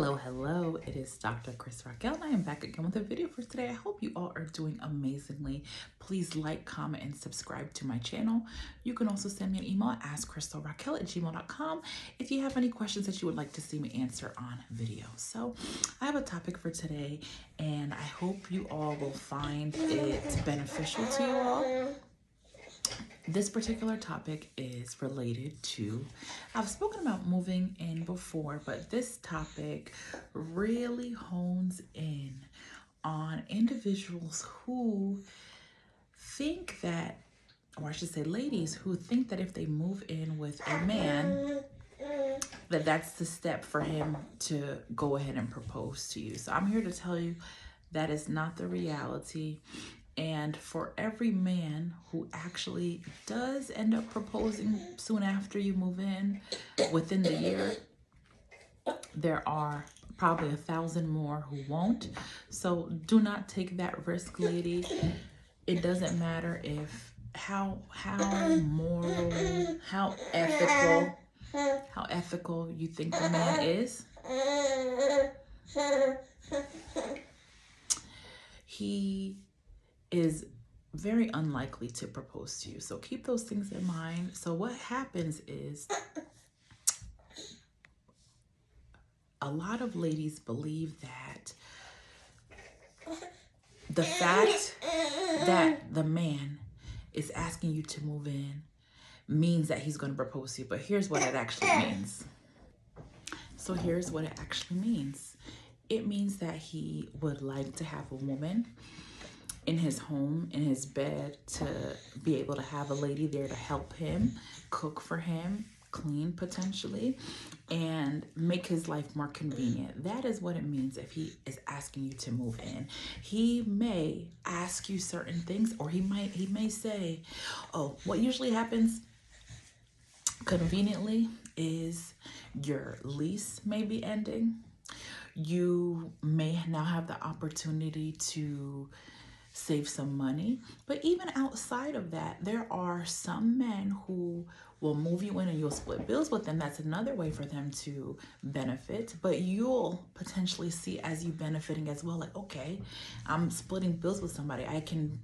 Hello, it is Dr. Askkrystalracquel and I am back again with a video for today. I hope you all are doing amazingly. Please like, comment, and subscribe to my channel. You can also send me an email at askkrystalracquel@gmail.com if you have any questions that you would like to see me answer on video. So I have a topic for today and I hope you all will find it beneficial to you all. This particular topic is related to, I've spoken about moving in before, but this topic really hones in on individuals who think that, or I should say ladies who think that if they move in with a man, that that's the step for him to go ahead and propose to you. So I'm here to tell you that is not the reality. And for every man who actually does end up proposing soon after you move in, within the year, there are probably 1,000 more who won't. So do not take that risk, lady. It doesn't matter if how moral, how ethical you think the man is. He is very unlikely to propose to you. So keep those things in mind. So what happens is a lot of ladies believe that the fact that the man is asking you to move in means that he's going to propose to you. But here's what it actually means. So here's what it actually means. It means that he would like to have a woman in his home, in his bed, to be able to have a lady there to help him, cook for him, clean potentially, and make his life more convenient. That is what it means if he is asking you to move in. He may ask you certain things, or he may say, oh, what usually happens conveniently is your lease may be ending. You may now have the opportunity to save some money. But even outside of that, there are some men who will move you in and you'll split bills with them. That's another way for them to benefit. But you'll potentially see as you benefiting as well, like, okay, I'm splitting bills with somebody. I can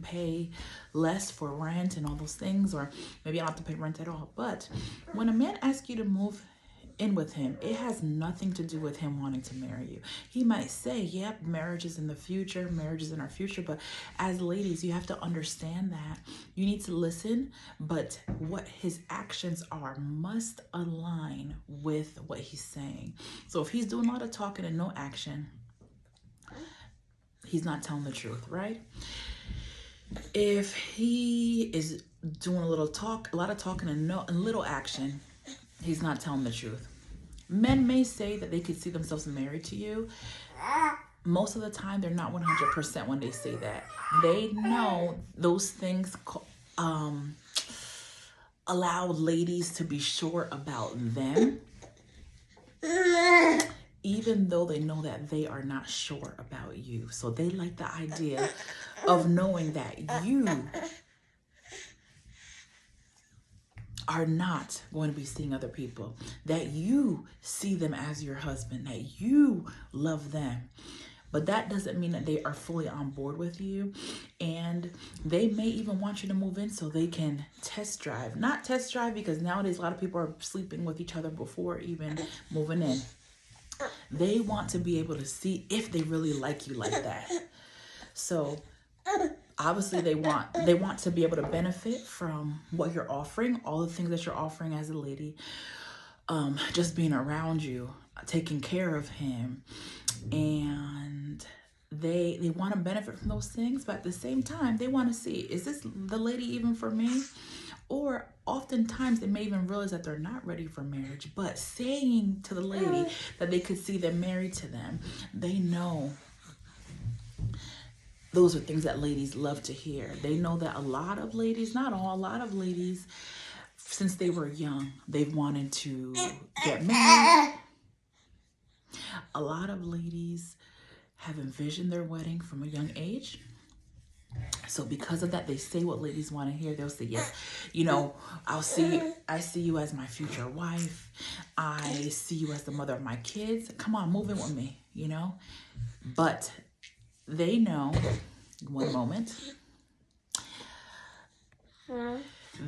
pay less for rent and all those things, or maybe I don't have to pay rent at all. But when a man asks you to move in with him, it has nothing to do with him wanting to marry you. He might say, yep, marriage is in the future, marriage is in our future, but as ladies, you have to understand that you need to listen, but what his actions are must align with what he's saying. So if he's doing a lot of talking and no action, he's not telling the truth, right? If he is doing a lot of talking and little action, he's not telling the truth. Men may say that they could see themselves married to you. Most of the time, they're not 100% when they say that. They know those things allow ladies to be sure about them, even though they know that they are not sure about you. So they like the idea of knowing that you are not going to be seeing other people, that you see them as your husband, that you love them. But that doesn't mean that they are fully on board with you. And they may even want you to move in so they can test drive. Not test drive, because nowadays a lot of people are sleeping with each other before even moving in. They want to be able to see if they really like you like that. So obviously they want to be able to benefit from what you're offering, all the things that you're offering as a lady, just being around you, taking care of him, and they want to benefit from those things. But at the same time, they want to see, is this the lady even for me? Or oftentimes they may even realize that they're not ready for marriage, but saying to the lady that they could see them married to them, they know those are things that ladies love to hear. They know that a lot of ladies, not all, a lot of ladies, since they were young, they've wanted to get married. A lot of ladies have envisioned their wedding from a young age. So because of that, they say what ladies want to hear. They'll say, yes, you know, I see you as my future wife. I see you as the mother of my kids. Come on, move in with me, you know. But they know, one moment,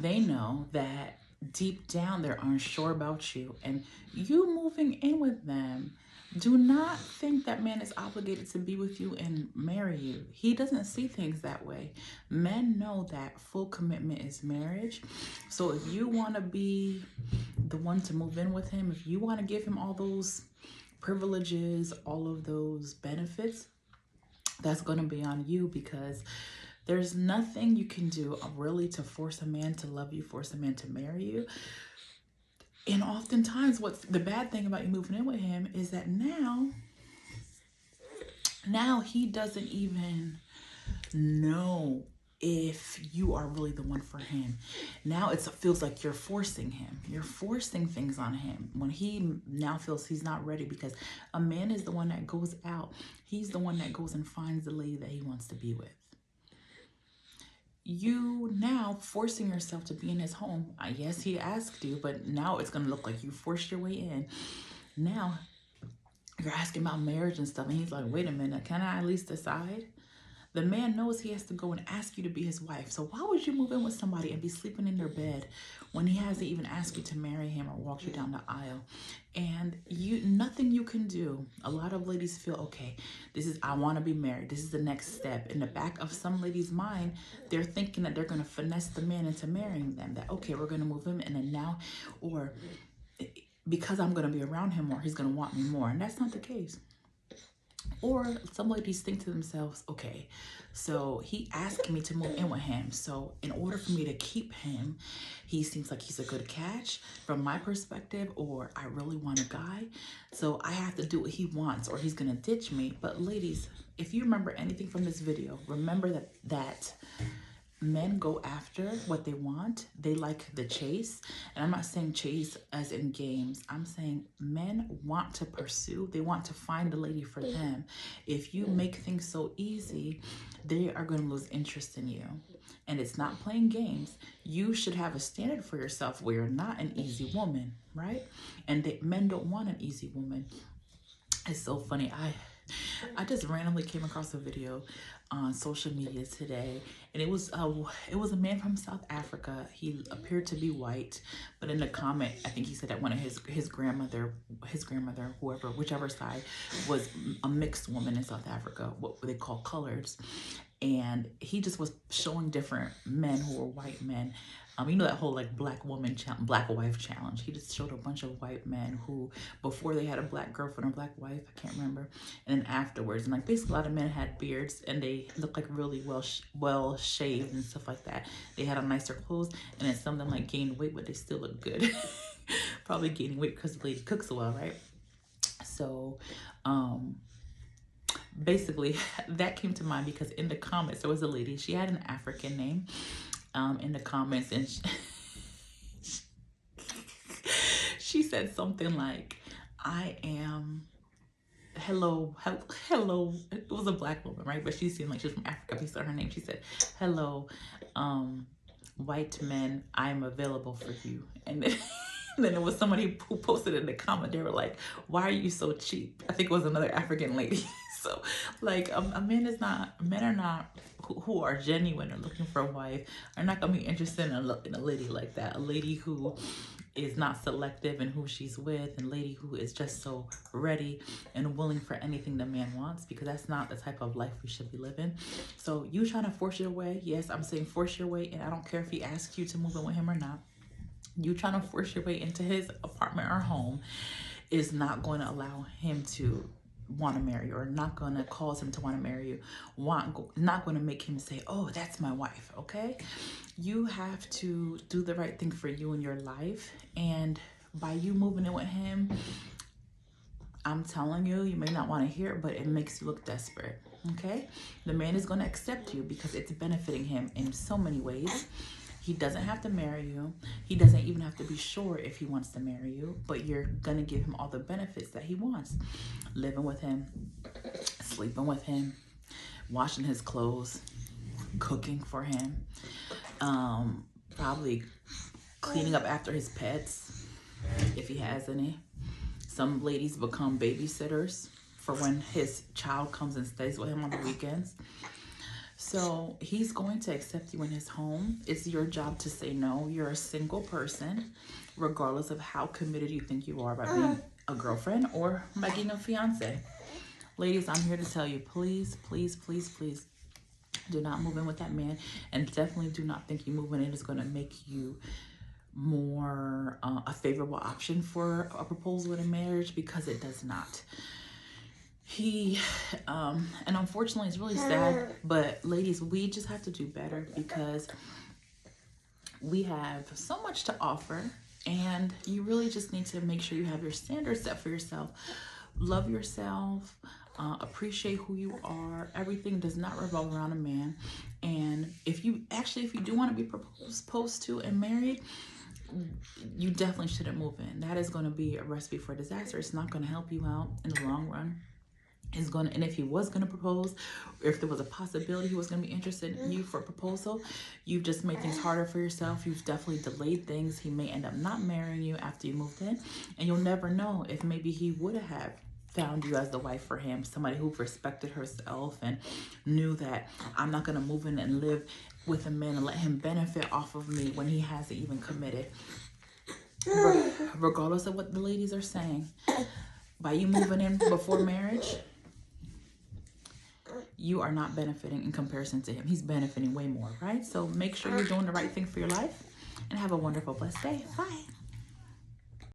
they know that deep down they're unsure about you, and you moving in with them, do not think that man is obligated to be with you and marry you. He doesn't see things that way. Men know that full commitment is marriage. So if you want to be the one to move in with him, if you want to give him all those privileges, all of those benefits, that's going to be on you, because there's nothing you can do really to force a man to love you, force a man to marry you. And oftentimes what's the bad thing about you moving in with him is that now he doesn't even know if you are really the one for him. Now it feels like you're forcing him. You're forcing things on him when he now feels he's not ready, because a man is the one that goes out. He's the one that goes and finds the lady that he wants to be with. You now forcing yourself to be in his home. Yes, he asked you, but now it's going to look like you forced your way in. Now you're asking about marriage and stuff, and he's like, wait a minute, can I at least decide? The man knows he has to go and ask you to be his wife. So why would you move in with somebody and be sleeping in their bed when he hasn't even asked you to marry him or walk you down the aisle? And nothing you can do. A lot of ladies feel, okay, I want to be married. This is the next step. In the back of some ladies' mind, they're thinking that they're going to finesse the man into marrying them. That, okay, we're going to move him, and then now, or because I'm going to be around him more, he's going to want me more. And that's not the case. Or some ladies think to themselves, okay, so he asked me to move in with him. So in order for me to keep him, he seems like he's a good catch from my perspective, or I really want a guy. So I have to do what he wants, or he's going to ditch me. But ladies, if you remember anything from this video, remember that men go after what they want. They like the chase. And I'm not saying chase as in games. I'm saying men want to pursue. They want to find the lady for them. If you make things so easy, they are going to lose interest in you. And it's not playing games. You should have a standard for yourself where you're not an easy woman, right? And men don't want an easy woman. It's so funny. I just randomly came across a video on social media today, and it was a man from South Africa. He appeared to be white, but in the comment, I think he said that one of his grandmother, whoever, whichever side, was a mixed woman in South Africa, what they call coloreds. And he just was showing different men who were white men. You know that whole like black wife challenge. He just showed a bunch of white men who, before they had a black girlfriend or black wife, I can't remember, and then afterwards, and like basically a lot of men had beards and they looked like really well shaved and stuff like that. They had on nicer clothes, and then some of them like gained weight, but they still look good. Probably gaining weight because the lady cooks so well, right? So, basically that came to mind because in the comments there was a lady. She had an African name. In the comments, and she said something like, I am hello. It was a black woman, right? But she seemed like she was from Africa based on her name. She said, hello, white men, I am available for you. And then there was somebody who posted in the comment, they were like, why are you so cheap? I think it was another African lady. So like men are not who are genuine and looking for a wife are not gonna be interested in a lady like that. A lady who is not selective in who she's with, and a lady who is just so ready and willing for anything the man wants, because that's not the type of life we should be living. So you trying to force your way? Yes, I'm saying force your way, and I don't care if he asks you to move in with him or not. You trying to force your way into his apartment or home is not going to allow him to want to marry you, or not going to cause him to want to marry you, not going to make him say, oh, that's my wife. Okay, you have to do the right thing for you in your life, and by you moving in with him, I'm telling you, you may not want to hear it, but it makes you look desperate. Okay, the man is going to accept you because it's benefiting him in so many ways. He doesn't have to marry you. He doesn't even have to be sure if he wants to marry you, but you're going to give him all the benefits that he wants. Living with him, sleeping with him, washing his clothes, cooking for him, probably cleaning up after his pets, if he has any. Some ladies become babysitters for when his child comes and stays with him on the weekends. So he's going to accept you in his home. It's your job to say no. You're a single person, regardless of how committed you think you are by being a girlfriend or by getting a fiance. Ladies, I'm here to tell you, please, please, please, please, do not move in with that man. And definitely do not think you moving in is going to make you more a favorable option for a proposal in a marriage, because it does not. He and unfortunately it's really sad, but ladies, we just have to do better, because we have so much to offer, and you really just need to make sure you have your standards set for yourself. Love yourself, appreciate who you are. Everything does not revolve around a man. And if you do want to be proposed to and married, you definitely shouldn't move in. That is going to be a recipe for disaster. It's not going to help you out in the long run. And if he was going to propose, or if there was a possibility he was going to be interested in you for a proposal, you've just made things harder for yourself. You've definitely delayed things. He may end up not marrying you after you moved in, and you'll never know if maybe he would have found you as the wife for him, somebody who respected herself and knew that I'm not going to move in and live with a man and let him benefit off of me when he hasn't even committed. Regardless of what the ladies are saying, by you moving in before marriage, you are not benefiting in comparison to him. He's benefiting way more, right? So make sure you're doing the right thing for your life, and have a wonderful, blessed day. Bye.